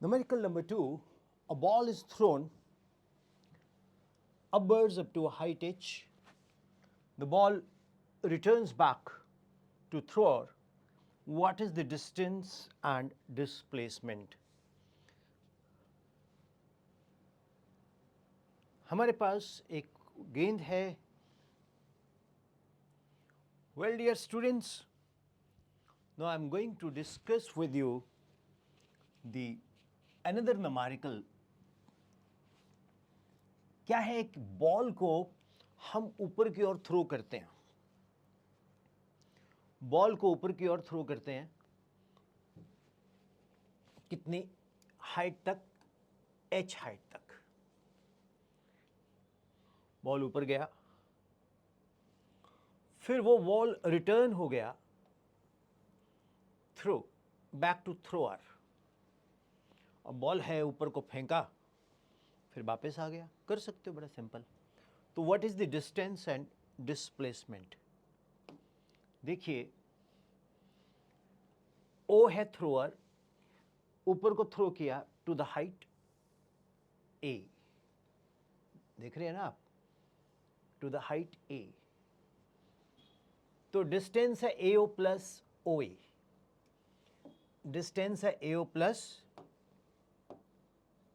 Numerical number 2, a ball is thrown upwards up to a height h. The ball returns back to thrower. What is the distance and displacement? हमारे पास एक गेंद है. Well, dear students, now I am going to discuss with you the another numerical. क्या है, एक ball को हम ऊपर की ओर थ्रो करते हैं. बॉल को ऊपर की ओर थ्रो करते हैं. कितनी हाइट तक? h हाइट तक. बॉल ऊपर गया, फिर वो बॉल रिटर्न हो गया थ्रो, बैक टू थ्रोअर. और बॉल है, ऊपर को फेंका, फिर वापस आ गया. कर सकते हो, बड़ा सिंपल. तो what is the distance and displacement? देखिए, ओ है थ्रोअर, ऊपर को थ्रो किया टू द हाइट ए. देख रहे हैं ना आप? टू द हाइट ए. तो डिस्टेंस है A O plus O A. Distance है A O plus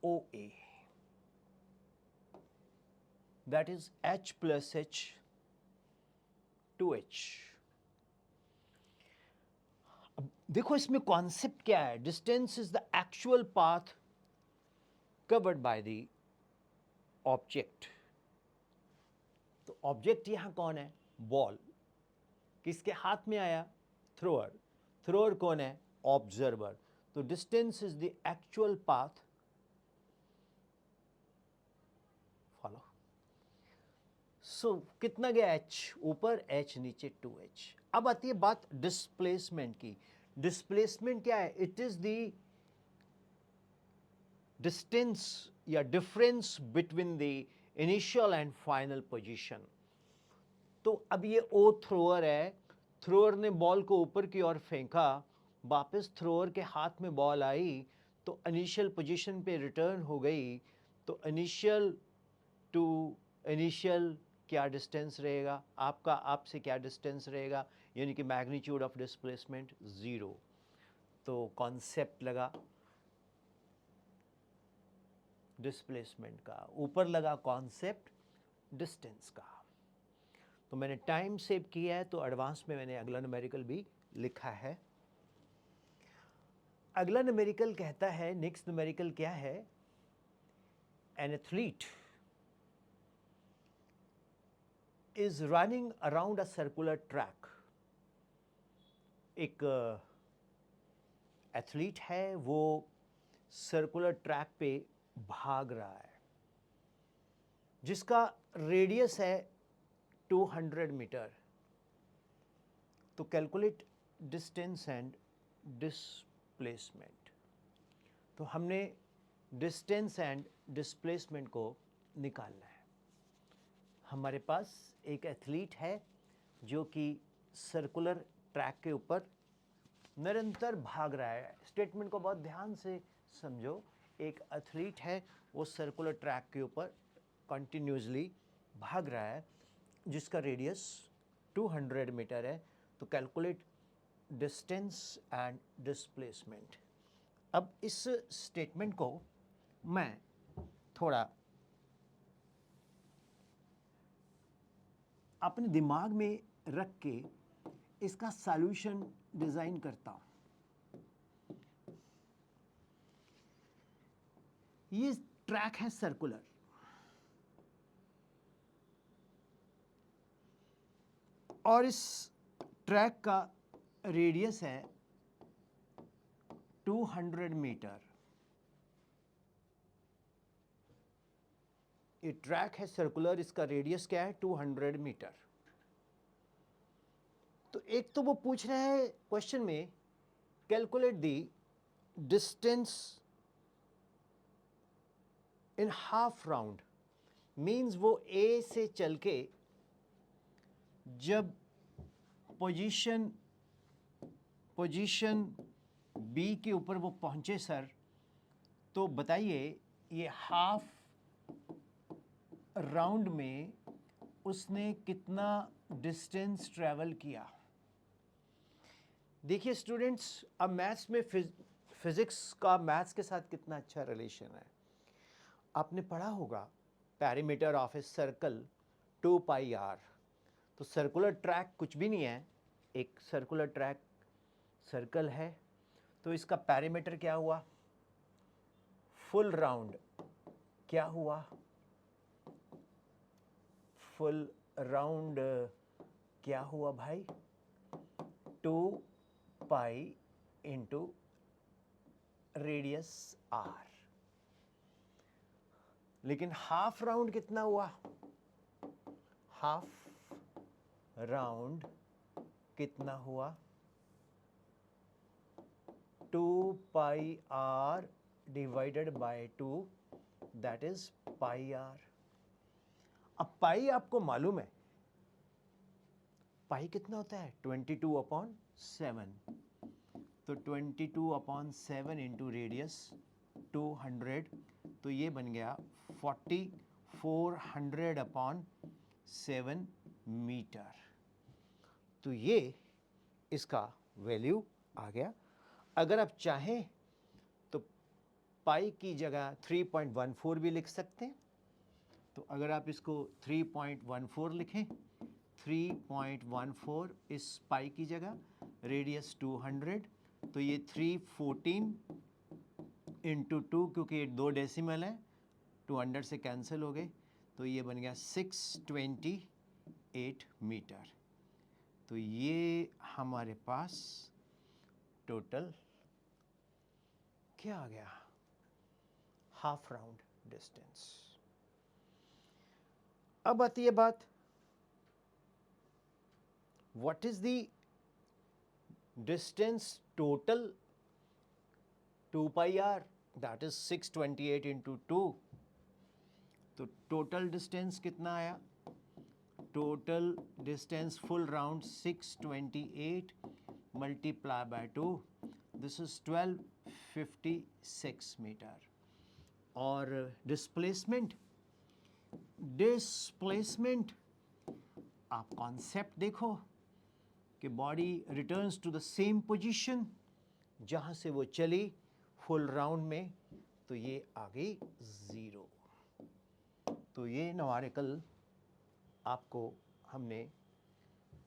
O A. That is H plus H two H. अब देखो, इसमें कॉन्सेप्ट क्या है? Distance is the actual path covered by the object. तो object यहां कौन है? बॉल. किसके हाथ में आया? थ्रोअर. थ्रोअर कौन है? ऑब्जर्वर. तो distance is the actual path. Follow. So कितना गया? h ऊपर, h नीचे, 2h. अब आती है बात डिस्प्लेसमेंट की. डिस्प्लेसमेंट क्या है? इट इज द डिस्टेंस या difference between the initial and final position. तो अब ये ओ थ्रोअर है. थ्रोअर ने बॉल को ऊपर की ओर फेंका, वापस थ्रोअर के हाथ में बॉल आई, तो इनिशियल पोजीशन पे रिटर्न हो गई. तो इनिशियल टू इनिशियल क्या डिस्टेंस रहेगा आपका? आपसे क्या डिस्टेंस रहेगा? यानी कि मैग्नीट्यूड ऑफ डिस्प्लेसमेंट 0. तो कॉन्सेप्ट लगा डिस्प्लेसमेंट का, ऊपर लगा कॉन्सेप्ट डिस्टेंस का. तो मैंने टाइम सेव किया है, तो एडवांस में मैंने अगला न्यूमेरिकल भी लिखा है. अगला न्यूमेरिकल कहता है, नेक्स्ट न्यूमेरिकल क्या है? An athlete is running around a circular track. एक एथलीट है, वो सर्कुलर ट्रैक पे भाग रहा है, जिसका रेडियस है 200 मीटर. तो कैलकुलेट डिस्टेंस एंड डिस्प्लेसमेंट. तो हमने डिस्टेंस एंड डिस्प्लेसमेंट को निकालना है. हमारे पास एक एथलीट है जो कि सर्कुलर ट्रैक के ऊपर निरंतर भाग रहा है. स्टेटमेंट को बहुत ध्यान से समझो. एक एथलीट है, वो सर्कुलर ट्रैक के ऊपर कंटिन्यूसली भाग रहा है, जिसका रेडियस 200 मीटर है. तो कैलकुलेट डिस्टेंस एंड डिस्प्लेसमेंट. अब इस स्टेटमेंट को मैं थोड़ा अपने दिमाग में रख के इसका सॉल्यूशन डिजाइन करता हूं. ये ट्रैक है सर्कुलर, और इस ट्रैक का रेडियस है 200 मीटर. ये ट्रैक है सर्कुलर, इसका रेडियस क्या है? 200 मीटर. तो एक तो वो पूछ रहा है क्वेश्चन में, calculate the distance in half round. Means वो ए से चल के जब पोजीशन बी के ऊपर वो पहुंचे सर, तो बताइए ये हाफ राउंड में उसने कितना डिस्टेंस ट्रैवल किया। देखिए स्टूडेंट्स, अब मैथ्स में फिजिक्स का मैथ्स के साथ कितना अच्छा रिलेशन है। आपने पढ़ा होगा perimeter of a circle 2 pi R. तो सर्कुलर ट्रैक कुछ भी नहीं है, एक सर्कुलर ट्रैक सर्कल है, तो इसका पेरीमीटर क्या हुआ, फुल राउंड क्या हुआ, फुल राउंड क्या हुआ भाई, 2 पाई इंटू रेडियस आर। लेकिन हाफ राउंड कितना हुआ, हाफ राउंड कितना हुआ, 2 pi R divided by 2, that is pi R. अब पाई आपको मालूम है, पाई कितना होता है, 22/7। तो 22/7 इंटू रेडियस 200, तो ये बन गया 4400/7 मीटर। तो ये इसका वैल्यू आ गया। अगर आप चाहें तो पाई की जगह 3.14 भी लिख सकते हैं। तो अगर आप इसको 3.14 लिखें, 3.14 इस पाई की जगह, रेडियस 200, तो ये 314 इंटू 2, क्योंकि ये 2 डेसिमल है, 200 से कैंसिल हो गए, तो ये बन गया 628 मीटर। तो ये हमारे पास टोटल क्या आ गया, हाफ राउंड डिस्टेंस। अब आती है बात, what is the distance total 2 pi R, that is 628 into 2। तो टोटल डिस्टेंस कितना आया, total distance full round 628 multiply by 2, this is 1256 metre. और डिस्प्लेसमेंट, डिस्प्लेसमेंट आप कॉन्सेप्ट देखो कि body returns to the same position जहां से वो चली फुल राउंड में, तो ये आ गई 0। तो ये न्यूमेरिकल आपको हमने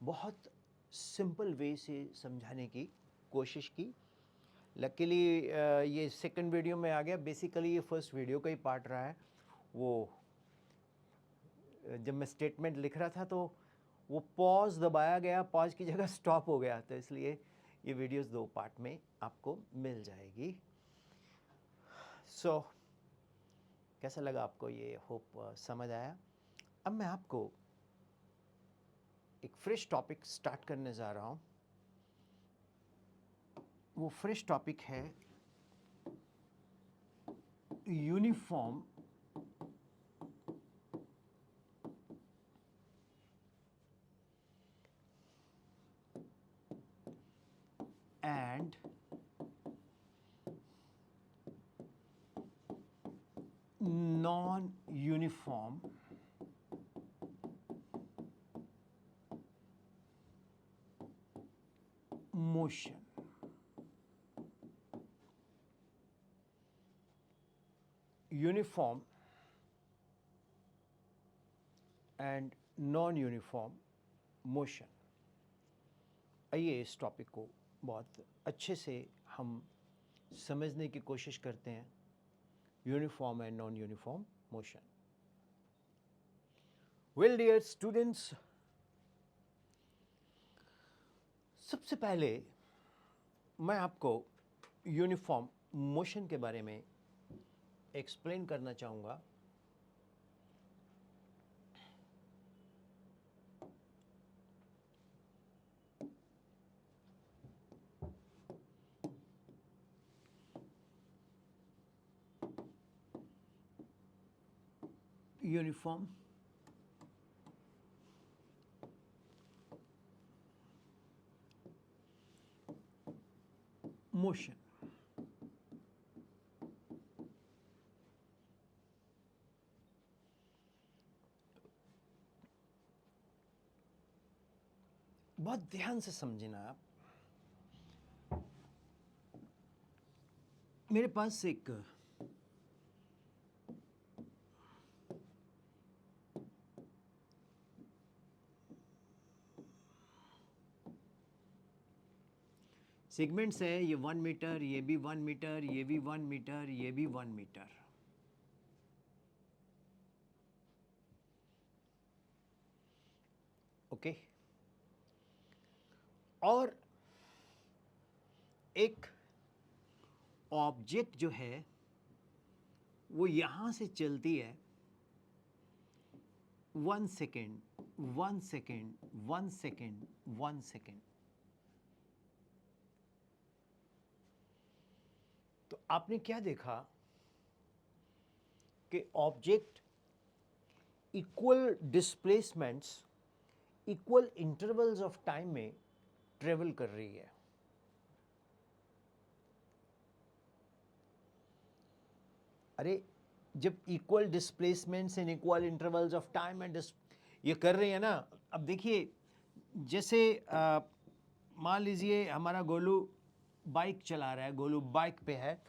बहुत सिंपल वे से समझाने की कोशिश की। लकीली ये सेकंड वीडियो में आ गया। बेसिकली ये फर्स्ट वीडियो का ही पार्ट रहा है। वो जब मैं स्टेटमेंट लिख रहा था तो वो पॉज दबाया गया, पॉज की जगह स्टॉप हो गया, तो इसलिए ये वीडियोस 2 पार्ट में आपको मिल जाएगी। सो कैसा लगा आपको ये, होप समझ आया। अब मैं आपको एक फ्रेश टॉपिक स्टार्ट करने जा रहा हूँ। वो फ्रेश टॉपिक है uniform and non uniform motion. Uniform and non uniform motion. आइए इस टॉपिक को बहुत अच्छे से हम समझने की कोशिश करते हैं। Uniform and non uniform motion. Well dear students, सबसे पहले मैं आपको यूनिफॉर्म मोशन के बारे में एक्सप्लेन करना चाहूँगा। Uniform motion. बहुत ध्यान से समझना आप। मेरे पास एक सेगमेंट्स है, ये 1 मीटर, ये भी 1 मीटर, ये भी 1 मीटर, ये भी 1 मीटर। ओके, और एक ऑब्जेक्ट जो है वो यहां से चलती है 1 सेकेंड, 1 सेकेंड, 1 सेकेंड, 1 सेकेंड। तो आपने क्या देखा कि object equal displacements, equal intervals of time में ट्रेवल कर रही है। अरे जब equal displacements in equal intervals of time and ये कर रही है ना, अब देखिए जैसे मान लीजिए हमारा गोलू बाइक चला रहा है, गोलू बाइक पे है,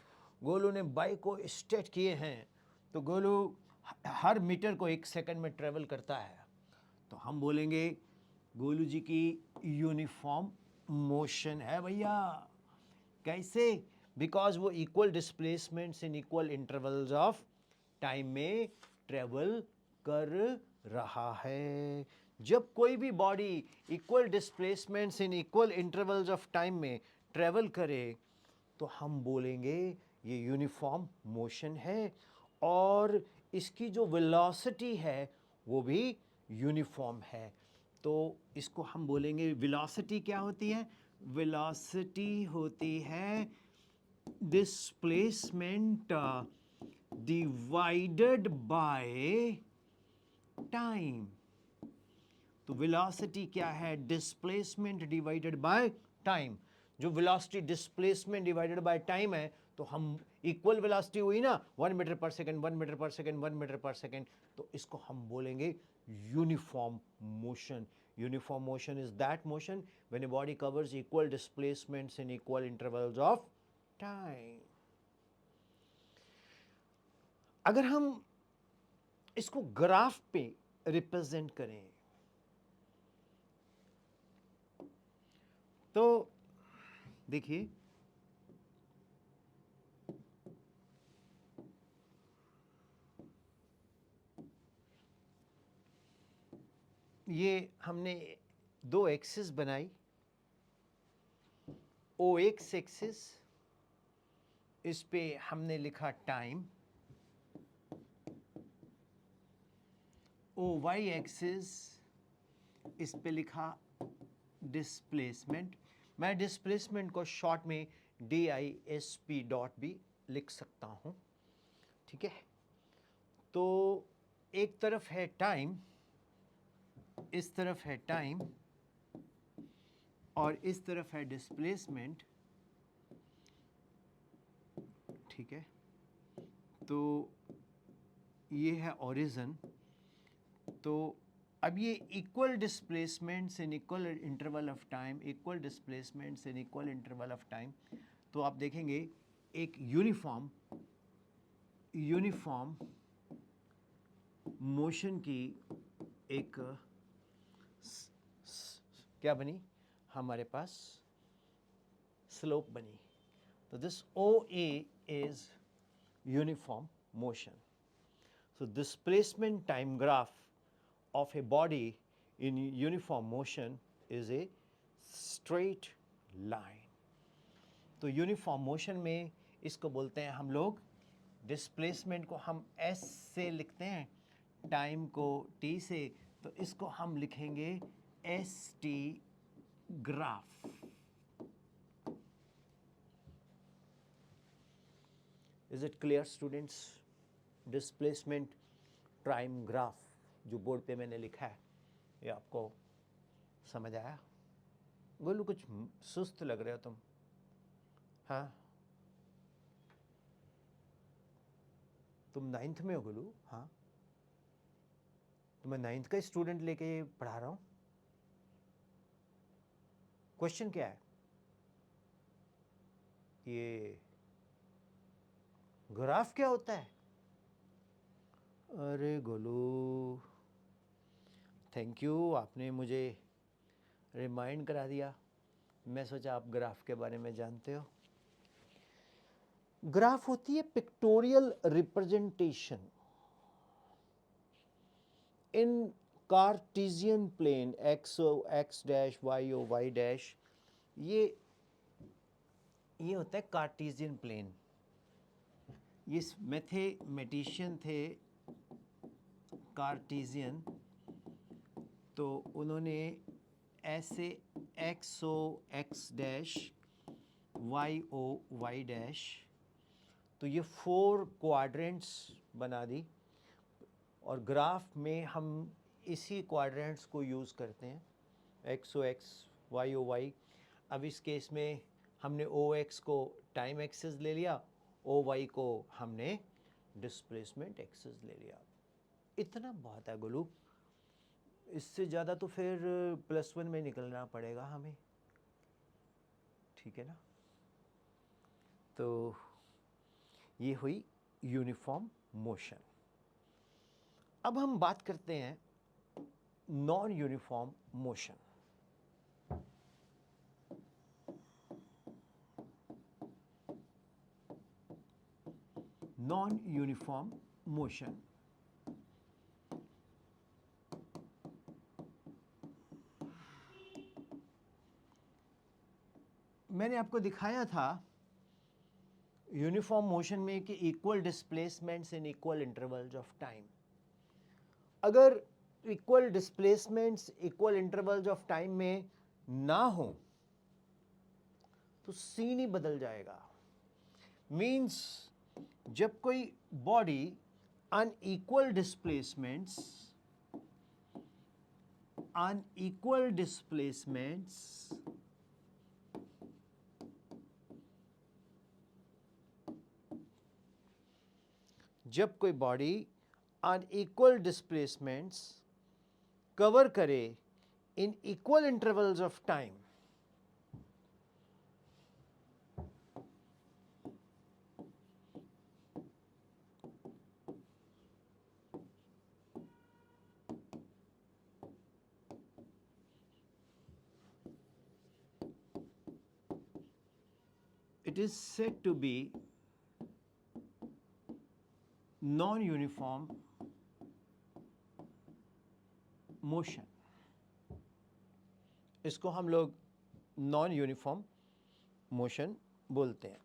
गोलू ने बाइक को स्टार्ट किए हैं, तो गोलू हर मीटर को 1 सेकंड में ट्रेवल करता है। तो हम बोलेंगे गोलू जी की यूनिफॉर्म मोशन है भैया। कैसे? बिकॉज वो equal displacements in equal intervals of time में ट्रेवल कर रहा है। जब कोई भी body equal displacements in equal intervals of time में ट्रेवल करे तो हम बोलेंगे ये यूनिफॉर्म मोशन है, और इसकी जो वेलोसिटी है वो भी यूनिफॉर्म है। तो इसको हम बोलेंगे वेलोसिटी क्या होती है? वेलोसिटी होती है डिस्प्लेसमेंट डिवाइडेड बाय टाइम। तो वेलोसिटी क्या है? Displacement divided by time. जो velocity displacement divided by time है, तो हम इक्वल वेलोसिटी हुई ना, 1 मीटर पर सेकंड, 1 मीटर पर सेकंड, 1 मीटर पर सेकंड, तो इसको हम बोलेंगे uniform motion. Uniform motion is that motion when a body covers equal displacements in equal intervals of time. अगर हम इसको ग्राफ पे रिप्रेजेंट करें तो देखिए ये हमने 2 एक्सिस बनाई, ओ एक्स एक्सिस, इस पे हमने लिखा टाइम, ओ वाई एक्सिस, इस पे लिखा डिस्प्लेसमेंट। मैं डिस्प्लेसमेंट को शॉर्ट में DISP डॉट भी लिख सकता हूं, ठीक है। तो एक तरफ है टाइम, इस तरफ है टाइम, और इस तरफ है डिस्प्लेसमेंट, ठीक है। तो ये है ओरिजिन। तो अब ये equal displacements in equal interval of time, equal displacements in equal interval of time, तो आप देखेंगे एक यूनिफॉर्म मोशन की एक क्या बनी हमारे पास? स्लोप बनी। तो this OA is uniform motion. So displacement time graph of a body in uniform motion is a straight line. तो यूनिफॉर्म मोशन में इसको बोलते हैं हम लोग, डिस्प्लेसमेंट को हम S से लिखते हैं, टाइम को T से, तो इसको हम लिखेंगे ST graph. Is it clear students? Displacement time graph जो बोर्ड पे मैंने लिखा है, ये आपको समझ आया? गोलू कुछ सुस्त लग रहे हो तुम, हाँ? तुम 9th में हो गोलू? हाँ, तो मैं 9th का स्टूडेंट लेके पढ़ा रहा हूँ। क्वेश्चन क्या है? ये ग्राफ क्या होता है? अरे गोलू, थैंक यू, आपने मुझे रिमाइंड करा दिया। मैं सोचा आप ग्राफ के बारे में जानते हो। ग्राफ होती है pictorial representation in Cartesian plane, X dash, Y dash. ये होता है कार्टेशियन प्लेन। ये मैथमेटिशियन थे कार्टेशियन, तो उन्होंने ऐसे एक्स डैश, वाई डैश, तो ये 4 क्वाड्रेंट्स बना दी। और ग्राफ में हम इसी क्वाड्रेंट्स को यूज़ करते हैं, एक्स वाई। अब इस केस में हमने ओ एक्स को टाइम एक्सिस ले लिया, ओ वाई को हमने डिस्प्लेसमेंट एक्सिस ले लिया। इतना बहुत है गुलू, इससे ज़्यादा तो फिर +1 में निकलना पड़ेगा हमें, ठीक है ना। तो ये हुई यूनिफॉर्म मोशन। अब हम बात करते हैं non uniform motion. Non uniform motion मैंने आपको दिखाया था यूनिफॉर्म मोशन में कि equal displacements in equal intervals of time. अगर equal displacements equal intervals of time में ना हो तो सीन ही बदल जाएगा। मींस जब कोई बॉडी अनइक्वल डिस्प्लेसमेंट्स जब कोई बॉडी अनइक्वल डिस्प्लेसमेंट्स कवर करे इन equal intervals of time, it is said to be non-uniform motion. इसको हम लोग नॉन यूनिफॉर्म मोशन बोलते हैं।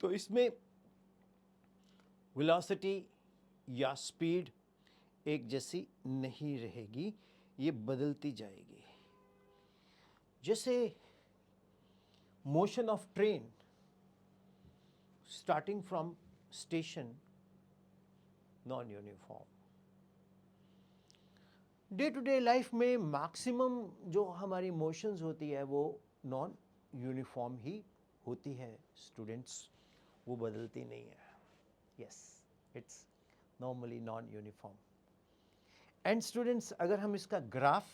तो इसमें वेलोसिटी या स्पीड एक जैसी नहीं रहेगी, ये बदलती जाएगी। जैसे motion of train starting from station, non uniform. Day to day life में मैक्सिमम जो हमारी मोशंस होती है वो नॉन यूनिफॉर्म ही होती है स्टूडेंट्स, वो बदलती नहीं है। Yes, it's normally non uniform. And students, अगर हम इसका ग्राफ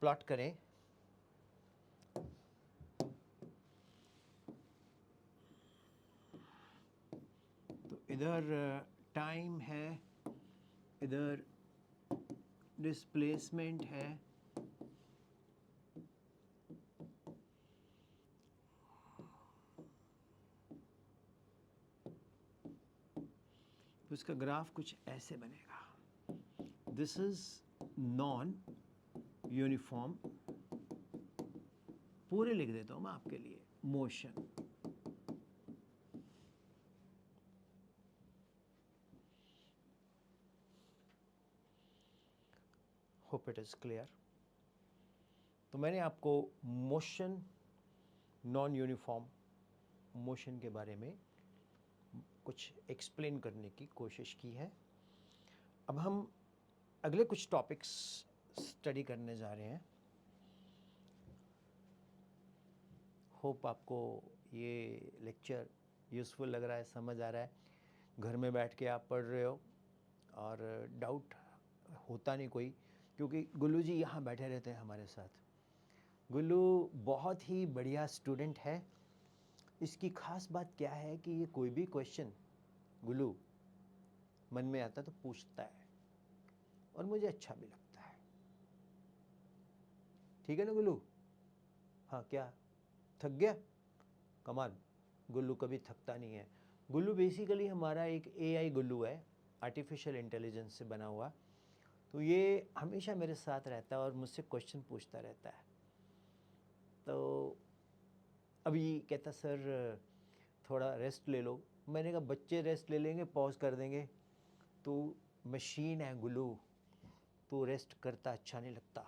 प्लॉट करें तो इधर टाइम है, इधर डिस्प्लेसमेंट है, तो इसका ग्राफ कुछ ऐसे बनेगा। दिस इज नॉन यूनिफॉर्म, पूरे लिख देता हूं मैं आपके लिए, motion. Hope it is clear. तो मैंने आपको मोशन, नॉन यूनिफॉर्म मोशन के बारे में कुछ एक्सप्लेन करने की कोशिश की है। अब हम अगले कुछ टॉपिक्स स्टडी करने जा रहे हैं। होप आपको ये लेक्चर यूज़फुल लग रहा है, समझ आ रहा है। घर में बैठ के आप पढ़ रहे हो और डाउट होता नहीं कोई, क्योंकि गुल्लू जी यहाँ बैठे रहते हैं हमारे साथ। गुल्लू बहुत ही बढ़िया स्टूडेंट है। इसकी खास बात क्या है कि ये कोई भी क्वेश्चन गुल्लू मन में आता तो पूछता है और मुझे अच्छा भी लगता है। ठीक है ना गुल्लू? हाँ, क्या थक गया? कमाल, गुल्लू कभी थकता नहीं है। गुल्लू बेसिकली हमारा एक एआई गुल्लू है, आर्टिफिशियल इंटेलिजेंस से बना हुआ। तो ये हमेशा मेरे साथ रहता है और मुझसे क्वेश्चन पूछता रहता है। तो अभी कहता सर थोड़ा रेस्ट ले लो। मैंने कहा बच्चे रेस्ट ले लेंगे, पॉज कर देंगे, तो मशीन है गुल्लू, तो रेस्ट करता अच्छा नहीं लगता।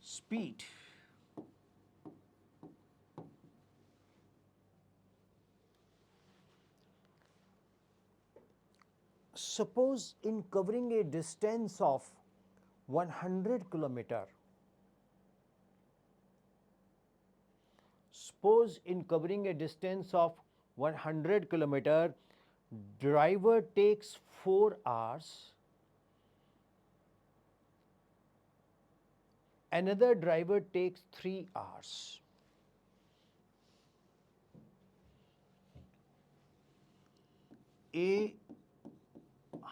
Speed, suppose in covering a distance of 100 kilometer, suppose in covering a distance of 100 kilometer, driver takes 4 hours, another driver takes 3 hours. A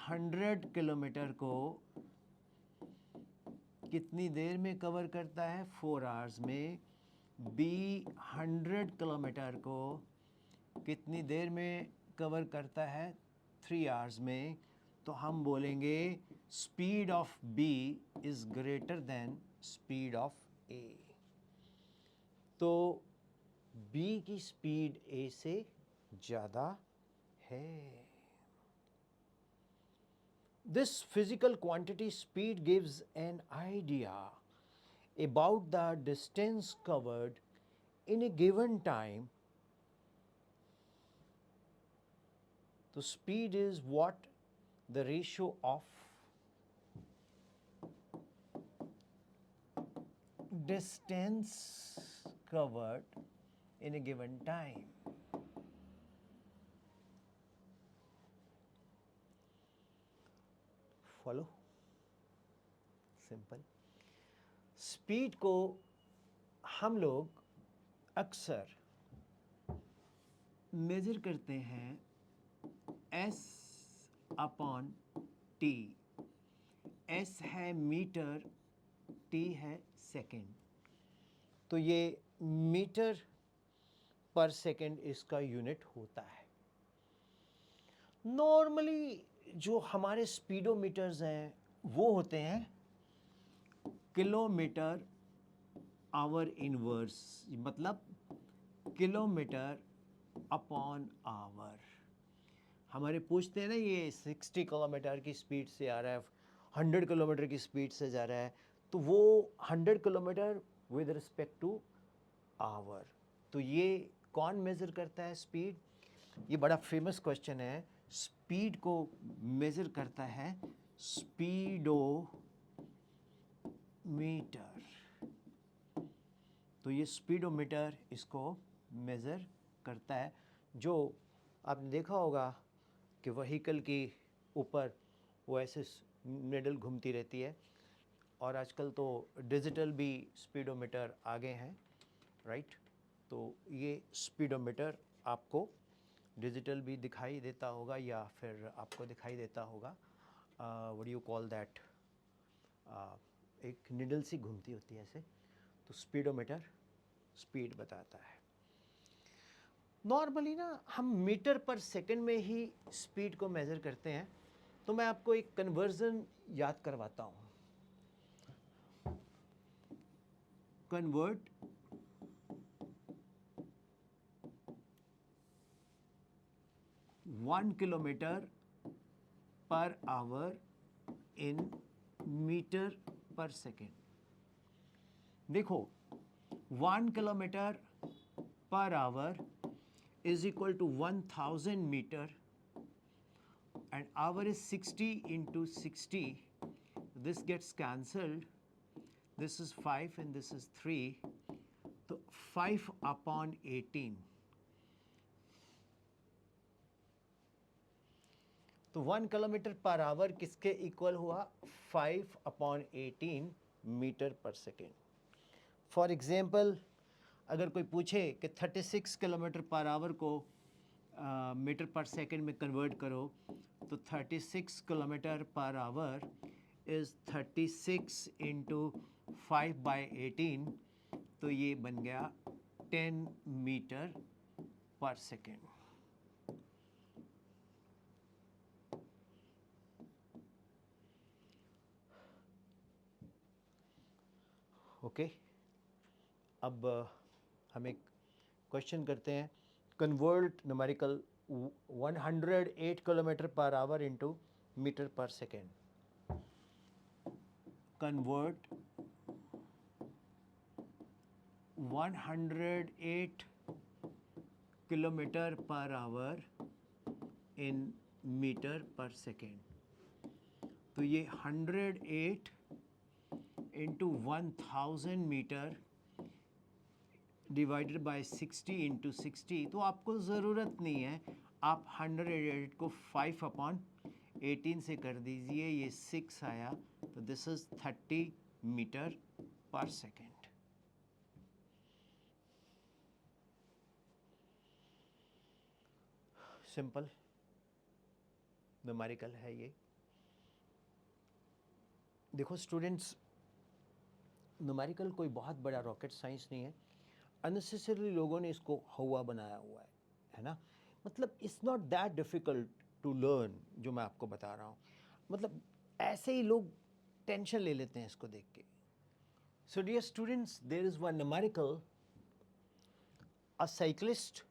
100 kilometre को कितनी देर में कवर करता है? 4 आवर्स में। B 100 किलोमीटर को कितनी देर में कवर करता है? 3 आवर्स में। तो हम बोलेंगे speed of B is greater than speed of A। तो B की स्पीड A से ज़्यादा है। This physical quantity speed gives an idea about the distance covered in a given time. So speed is what? The ratio of distance covered in a given time. Follow? Simple. Speed को हम लोग अक्सर major करते हैं S upon T। S है metre, T है second. तो ये मीटर पर सेकेंड इसका यूनिट होता है। नॉर्मली जो हमारे स्पीडोमीटर्स हैं वो होते हैं किलोमीटर आवर इनवर्स, मतलब किलोमीटर अपॉन आवर। हमारे पूछते हैं ना ये 60 किलोमीटर की स्पीड से आ रहा है, 100 किलोमीटर की स्पीड से जा रहा है, तो वो 100 kilometre with respect to hour. तो ये कौन मेज़र करता है स्पीड? ये बड़ा फेमस क्वेश्चन है। स्पीड को मेज़र करता है स्पीडोमीटर। तो ये स्पीडोमीटर इसको मेज़र करता है। जो आपने देखा होगा कि व्हीकल के ऊपर वो ऐसे निडल घूमती रहती है, और आजकल तो डिजिटल भी स्पीडोमीटर आ गए हैं, राइट? तो ये स्पीडोमीटर आपको डिजिटल भी दिखाई देता होगा या फिर आपको दिखाई देता होगा। What do you call that? एक निडल सी घूमती होती है ऐसे, तो स्पीडोमीटर स्पीड बताता है। नॉर्मली ना हम मीटर पर सेकंड में ही स्पीड को मेज़र करते हैं। तो मैं आपको एक कन्वर्जन याद करवाता हूँ। Convert 1 kilometre per hour in metre per second. देखो 1 kilometre per our is equal to 1000 meter, and hour is 60 into 60. This gets cancelled. This is 5 and this is 3. So 5 upon 18. तो 1 किलोमीटर पर आवर किसके equal हुआ? 5 upon 18। Metre per second. For example अगर कोई पूछे कि 36 kilometre per our को metre per second में convert करो, तो 36 kilometre per our is 36 into 5/18, तो ये बन गया 10 मीटर पर सेकेंड। ओके, अब हम एक क्वेश्चन करते हैं। Convert numerical 108 kilometre per hour into metre per second. Convert 108 kilometre per hour in metre per second. तो ये 108 into 1000 metre divided by 60 into 60। तो आपको ज़रूरत नहीं है, आप 108 को 5/18 से कर दीजिए, ये 6 आया, तो this is 30 metre per second. Simple numerical है ये। देखो स्टूडेंट्स, न्यूमेरिकल कोई बहुत बड़ा रॉकेट साइंस नहीं है। अननेसेसरी लोगों ने इसको हवा बनाया हुआ है ना। मतलब it's not that difficult to learn, जो मैं आपको बता रहा हूँ। मतलब ऐसे ही लोग टेंशन ले लेते हैं इसको देख के। So dear students, there is one numerical, a cyclist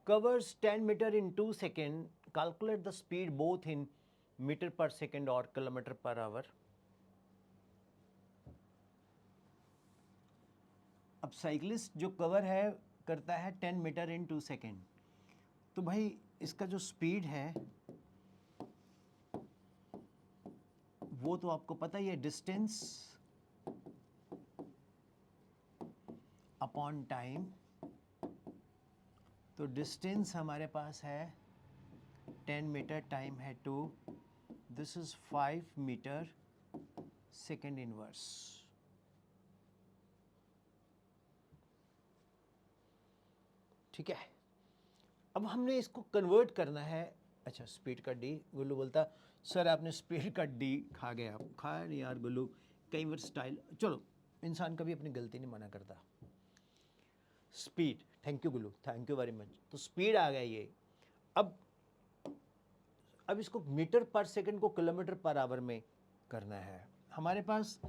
covers 10 meter in 2 seconds. Calculate the speed both in meter per second or kilometer per hour. अब साइक्लिस्ट जो कवर है करता है 10 मीटर इन 2 सेकेंड, तो भाई इसका जो स्पीड है वो तो आपको पता ही है, डिस्टेंस अपॉन टाइम। तो डिस्टेंस हमारे पास है 10 मीटर, टाइम है 2, this is 5 metre second inverse. ठीक है, अब हमने इसको कन्वर्ट करना है। अच्छा, स्पीड का डी, गुल्लू बोलता सर आपने स्पीड का डी खा गया। आप खाया नहीं यार गुल्लू, कई बार स्टाइल, चलो इंसान कभी अपनी गलती नहीं मना करता। Speed, thank you Gullu, thank you very much. तो स्पीड आ गया ये। अब इसको मीटर पर सेकंड को किलोमीटर पर आवर में करना है। हमारे पास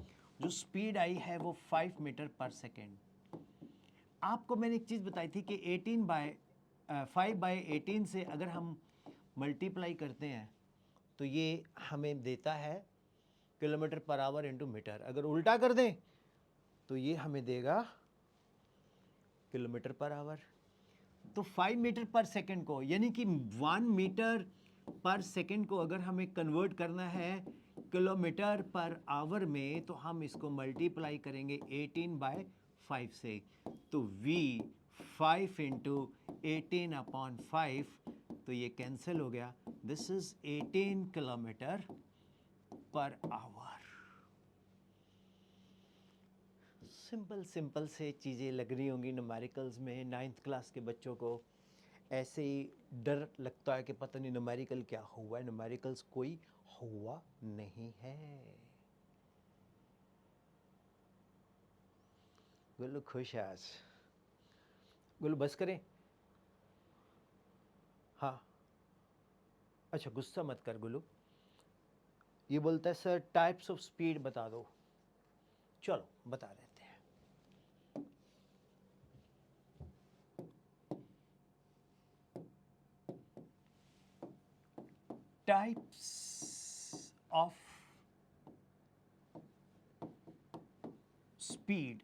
जो स्पीड आई है वो 5 मीटर पर सेकंड। आपको मैंने एक चीज़ बताई थी कि 5/18 से अगर हम मल्टीप्लाई करते हैं तो ये हमें देता है kilometre per hour into metre. अगर उल्टा कर दें तो ये हमें देगा किलोमीटर पर आवर। तो 5 मीटर पर सेकंड को, यानी कि 1 मीटर पर सेकंड को अगर हमें कन्वर्ट करना है किलोमीटर पर आवर में, तो हम इसको मल्टीप्लाई करेंगे 18/5 से। तो v 5 इंटू 18/5, तो ये कैंसिल हो गया, this is 18 kilometre per our. Simple simple से चीज़ें लग रही होंगी न्यूमेरिकल्स में। 9th क्लास के बच्चों को ऐसे ही डर लगता है कि पता नहीं न्यूमेरिकल क्या हुआ है। न्यूमेरिकल्स कोई हुआ नहीं है। गुल्लू खुश है आज। गुल्लू बस करें? हाँ, अच्छा गुस्सा मत कर गुल्लू। ये बोलता है सर टाइप्स ऑफ स्पीड बता दो। चलो बता देते हैं। Types of speed.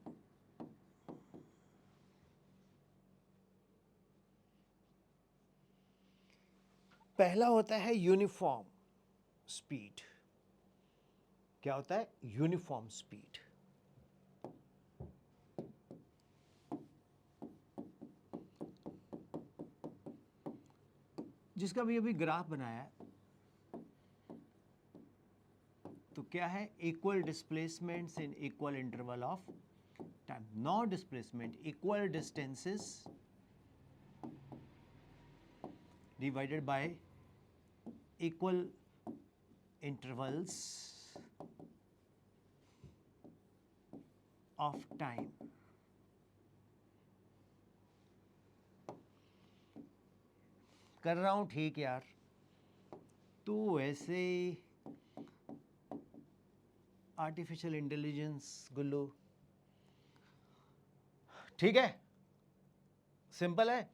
पहला होता है यूनिफॉर्म स्पीड। क्या होता है? Uniform speed. जिसका भी अभी ग्राफ बनाया है, तो क्या है? Equal displacements in equal interval of time. Not displacement, equal distances divided y equal intervals of time. कर रहा हूँ ठीक यार, तू ऐसे आर्टिफिशियल इंटेलिजेंस गुल्लू, ठीक है, सिंपल है.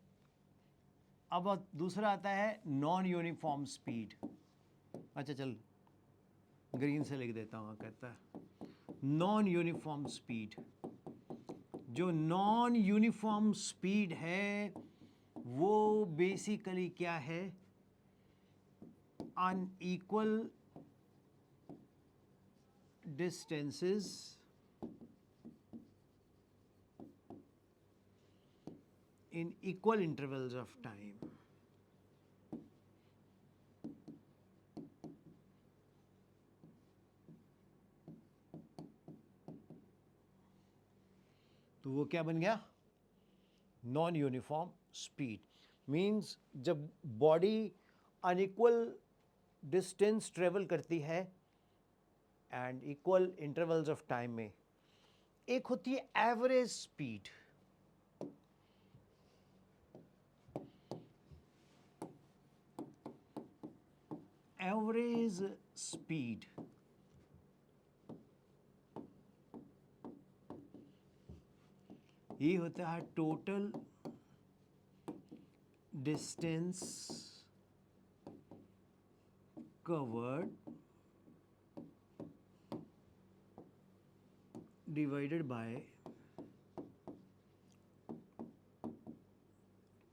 अब दूसरा आता है नॉन यूनिफॉर्म स्पीड. अच्छा चल ग्रीन से लिख देता हूँ. कहता है नॉन यूनिफॉर्म स्पीड. जो नॉन यूनिफॉर्म स्पीड है वो बेसिकली क्या है? Unequal distances in equal intervals of time. तो वो क्या बन गया? Non uniform speed. मीन्स जब बॉडी अनइक्वल डिस्टेंस ट्रेवल करती है and equal intervals of time में, एक होती है एवरेज स्पीड. एवरेज स्पीड ये होता है total distance covered divided by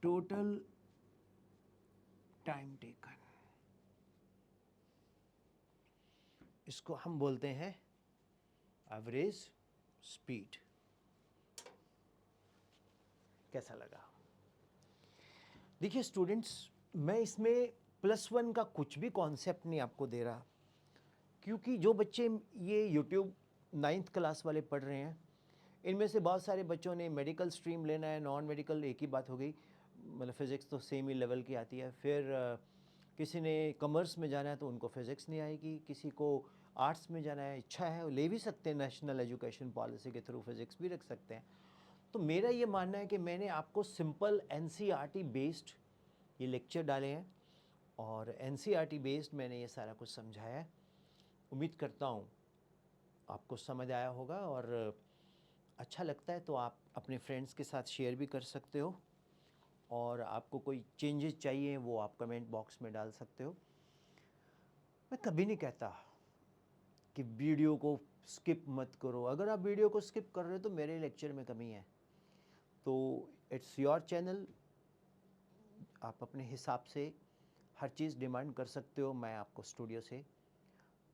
total time taken. इसको हम बोलते हैं एवरेज स्पीड. कैसा लगा? देखिए स्टूडेंट्स, मैं इसमें +1 का कुछ भी कॉन्सेप्ट नहीं आपको दे रहा, क्योंकि जो बच्चे ये यूट्यूब 9th क्लास वाले पढ़ रहे हैं, इनमें से बहुत सारे बच्चों ने मेडिकल स्ट्रीम लेना है, नॉन मेडिकल एक ही बात हो गई, मतलब फिज़िक्स तो सेम ही लेवल की आती है. फिर किसी ने कॉमर्स में जाना है तो उनको फिज़िक्स नहीं आएगी, किसी को आर्ट्स में जाना है, इच्छा है, ले भी सकते हैं, नेशनल एजुकेशन पॉलिसी के थ्रू फिज़िक्स भी रख सकते हैं. तो मेरा ये मानना है कि मैंने आपको सिंपल NCERT बेस्ड ये लेक्चर डाले हैं और NCERT बेस्ड मैंने ये सारा कुछ समझाया है. उम्मीद करता हूँ आपको समझ आया होगा, और अच्छा लगता है तो आप अपने फ्रेंड्स के साथ शेयर भी कर सकते हो, और आपको कोई चेंजेस चाहिए वो आप कमेंट बॉक्स में डाल सकते हो. मैं कभी नहीं कहता कि वीडियो को स्किप मत करो. अगर आप वीडियो को स्किप कर रहे हो तो मेरे लेक्चर में कमी है. तो इट्स योर चैनल, आप अपने हिसाब से हर चीज़ डिमांड कर सकते हो. मैं आपको स्टूडियो से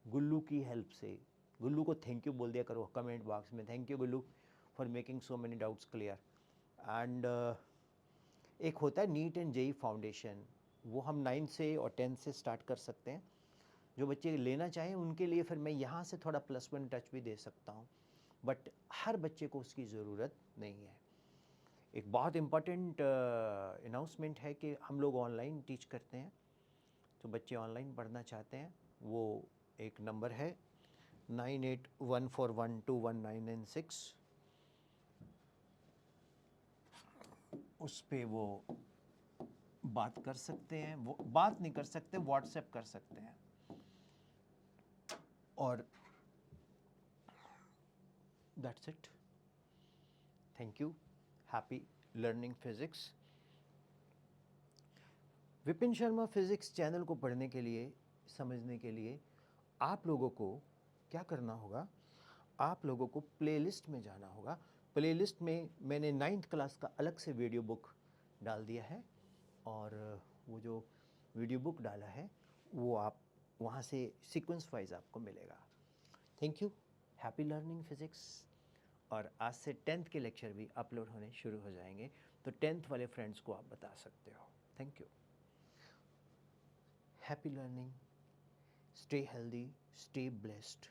गुल्लू की हेल्प से, गुल्लू को थैंक यू बोल दिया करो कमेंट बॉक्स में. Thank you Gullu for making so many doubts clear. And एक होता है नीट एंड जेई फाउंडेशन, वो हम 9th से और 10th से स्टार्ट कर सकते हैं. जो बच्चे लेना चाहें उनके लिए फिर मैं यहाँ से थोड़ा +1 टच भी दे सकता हूँ, बट हर बच्चे को उसकी ज़रूरत नहीं है. एक बहुत इम्पॉर्टेंट अनाउंसमेंट है कि हम लोग ऑनलाइन टीच करते हैं. जो बच्चे ऑनलाइन पढ़ना चाहते हैं वो एक नंबर है 9814121996, उस पे वो बात कर सकते हैं. वो बात नहीं कर सकते, व्हाट्सएप कर सकते हैं. और that's it. Thank you. Happy learning physics. Vipin Sharma physics channel को पढ़ने के लिए, समझने के लिए आप लोगों को क्या करना होगा? आप लोगों को प्लेलिस्ट में जाना होगा. प्लेलिस्ट में मैंने 9th क्लास का अलग से वीडियो बुक डाल दिया है, और वो जो वीडियो बुक डाला है वो आप वहाँ से सीक्वेंस वाइज आपको मिलेगा. Thank you. Happy learning physics. और आज से 10th के लेक्चर भी अपलोड होने शुरू हो जाएंगे, तो 10th वाले फ्रेंड्स को आप बता सकते हो. Thank you. Happy learning. Stay healthy, stay blessed.